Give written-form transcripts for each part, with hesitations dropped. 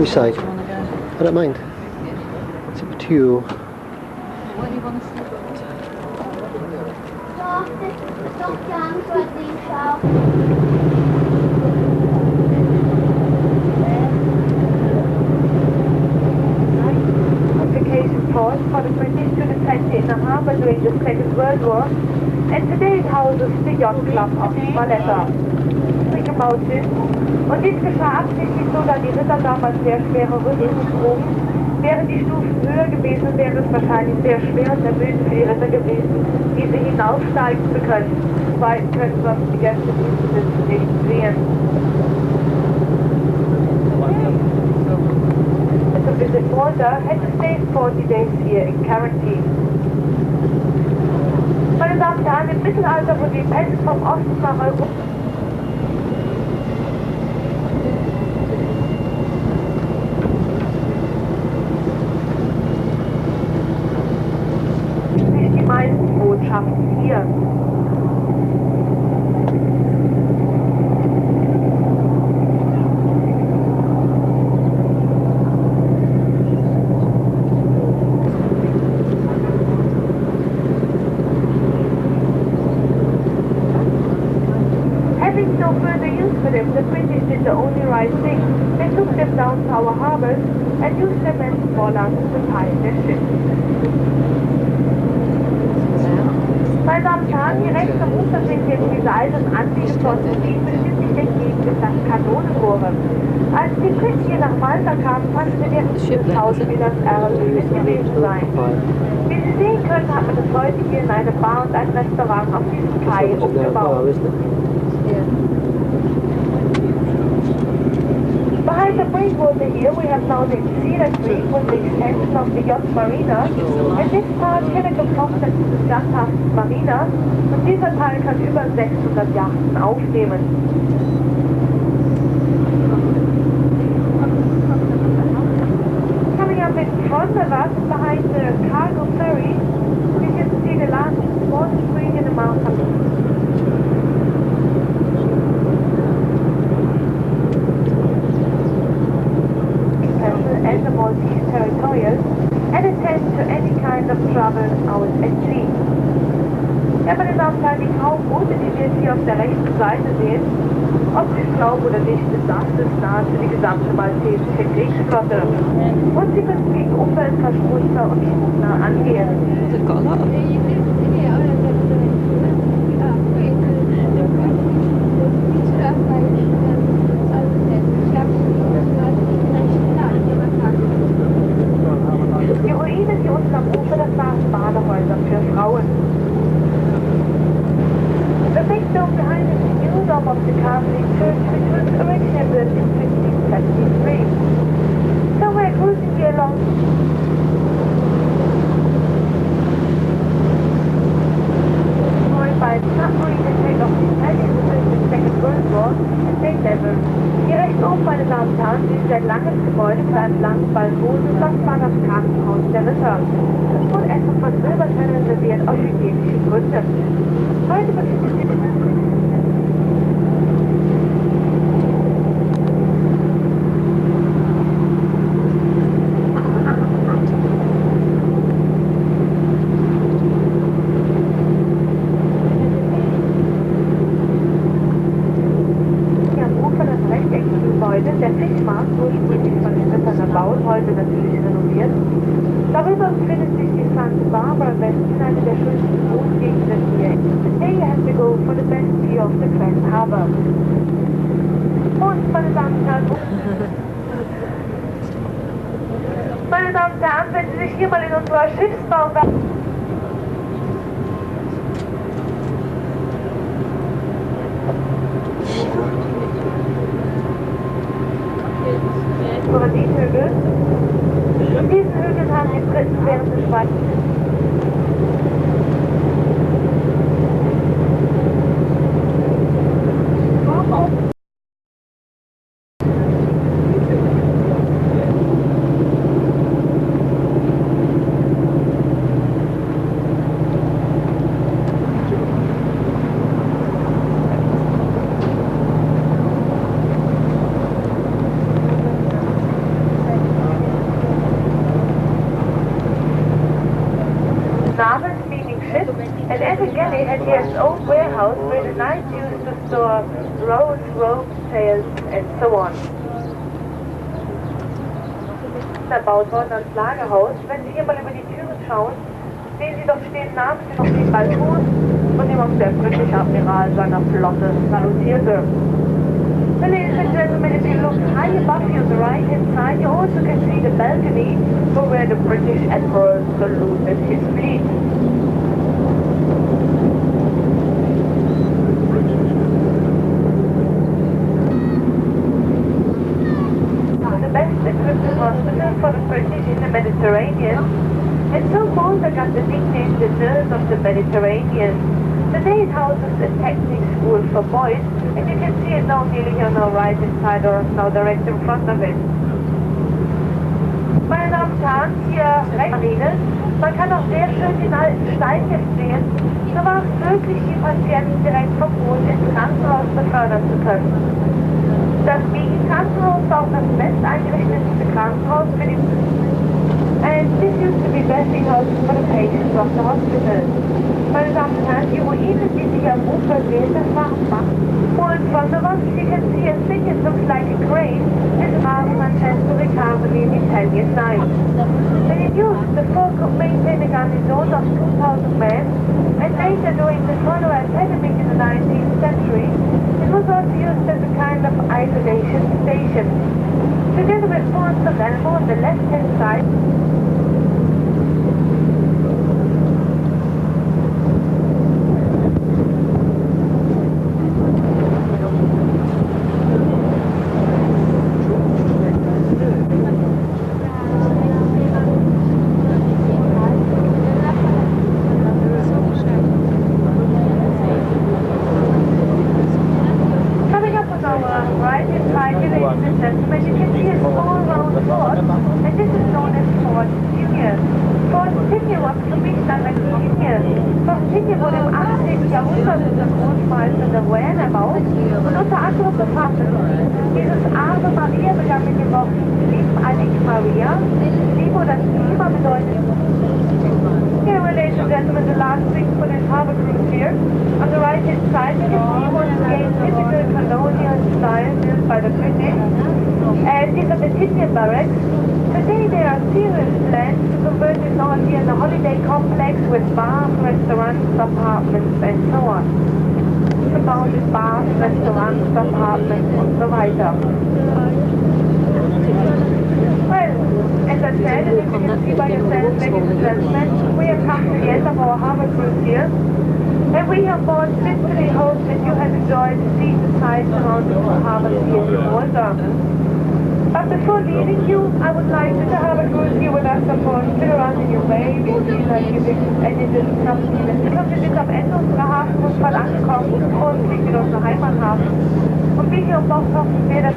you say? I don't mind. It's up to you. What do you want to see? Occupation force for the British to defend in the harbour during the Second World War, and today it houses the Yacht Club of Malta. Think about this. Und dies geschah absichtlich so, da die Ritter damals sehr schwere Rüstungen trugen. Wären die Stufen höher gewesen, wäre es wahrscheinlich sehr schwer und ermüdend für die Ritter gewesen, diese hinaufsteigen zu können. Zweitens können sonst die Gäste dieses Sitzen nicht sehen. To visit Malta, had to stay 40 days here in quarantine. Meine Damen und Herren, im Mittelalter wurden die Pässe vom Osten nach Europa die meisten Botschaften hier. No further use for them, the British did the only right thing. They took them down to our harbours and used them as ballast to pilot their ships. Meine Damen und Herren, die rechts am Ufer sind jetzt diese alten Anliegeposten, die befindet sich entgegen des Kanonenrohres. Als die Briten hier nach Malta kamen, fanden sie deren Schauspieler erlöst gewesen sein. Wie Sie sehen können, hat man das heute hier in eine Bar und ein Restaurant auf diesem Kai umgebaut. Behind the breakwater here we have now the Cedar Creek with the extension of the yacht marina, and this part can gefochten des Yachthafens Marina, und dieser Teil kann über 600 Yachten aufnehmen. Coming up in front of us, behind the cargo ferry, we can see the largest water spring in the Malta. And the Maltese territorial, and attend to any kind of travel out at sea. Ja, meine Damen und Herren, die Graubroote, die wir jetzt hier auf der rechten Seite sehen, ob Sie es glauben oder nicht, ist das nahezu die gesamte maltesische Kriegsflotte. Und sie müssen gegen Umweltverschmutzer und Schmuggler angehen. Die Ruinen hier unten am Ufer, das waren Badehäuser für Frauen. The big dome behind us is the new dome of the Catholic Church, which was originally built in 1573. So we're cruising here along. Destroyed by the submarine attack of the Italians during the Second World War, and they never. Hier rechts oben, meine Damen und Herren, sehen Sie ein langes Gebäude mit einem langen Balkon, und das war das Krankenhaus der Ritter. Das wurde etwa von Silbertennern serviert aus hygienischen Gründen. Heute befindet sich der Fischmarkt, ursprünglich von den Rittern erbaut, heute natürlich renoviert. Darüber befindet sich die Santa Barbara Basin, eine der schönsten Wohngegenden hier. Here you have to go for the best view of the Grand Harbour. Und, meine Damen und Herren, wenn Sie sich hier mal in unserer Schiffsbau Paradieshügel. In diesen Hügeln haben die Briten während des Schweigens Stanley had here its own warehouse where the knights used to store roads, ropes, sails, and so on. Erbaut worden als Lagerhaus. Wenn Sie hier mal über die Türen schauen, sehen Sie doch stehen Namen auf dem Balkon, von dem auch der britische Admiral seiner Flotte salutierte. Well, ladies and gentlemen, if you look high above you on the right-hand side, you also can see the balcony from where the British Admiral saluted his fleet. The best equipped hospital for the British in the Mediterranean, and so Malta got the nickname the Nurse of the Mediterranean. Today it houses a technical school for boys, and you can see it now nearly here on our right hand side or now direct in front of it. Meine Damen und Herren, hier rechts, man kann auch sehr schön den alten Steinchen sehen. So war es möglich, die Patienten direkt vom Boden ins Krankenhaus befördern zu können. Das Krankenhaus war auch das best eingerichtete Krankenhaus für die and this used to be best house for the patients of the hospital. Meine Damen und Herren, die Ruinen, die Sie am Ufer sehen, das war Bach. Und from the rocks you can see a thing that looks like a crane is rather Manchester recovered in Italian night. When it used, the fort could maintain a garrison of 2,000 men, and later during the cholera epidemic in the 19th century, it was also used as a kind of isolation station. Together with Fort Elmo on the left-hand side, But before leaving you, I would like to have a cruise here with us upon still around in your way, we feel like giving any something. Wir sind am Ende unserer Hafenrundfahrt angekommen und liegen in unserem Heimathafen. Und wie hier am Bord hoffen wir, dass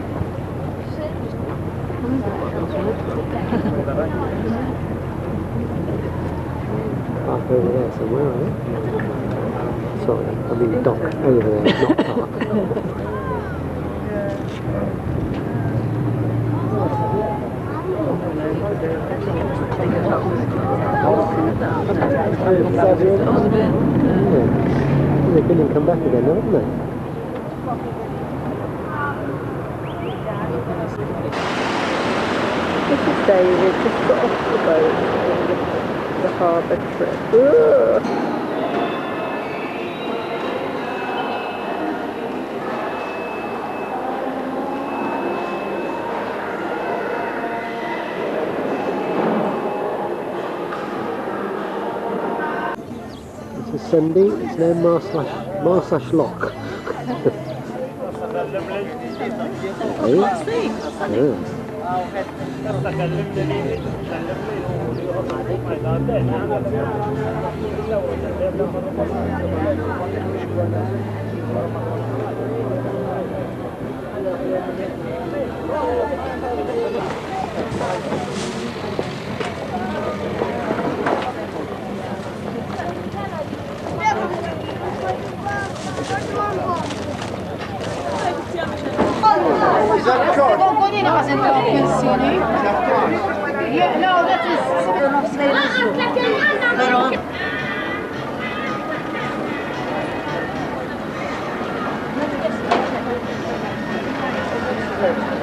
park over there somewhere, right? Sorry, I mean dock over there, not park. They've been and come back again, haven't they? This is David, just got off the boat for the harbour trip. Ugh. This is Sunday, it's now Marsash Lock. Yeah, no, that is Schritt.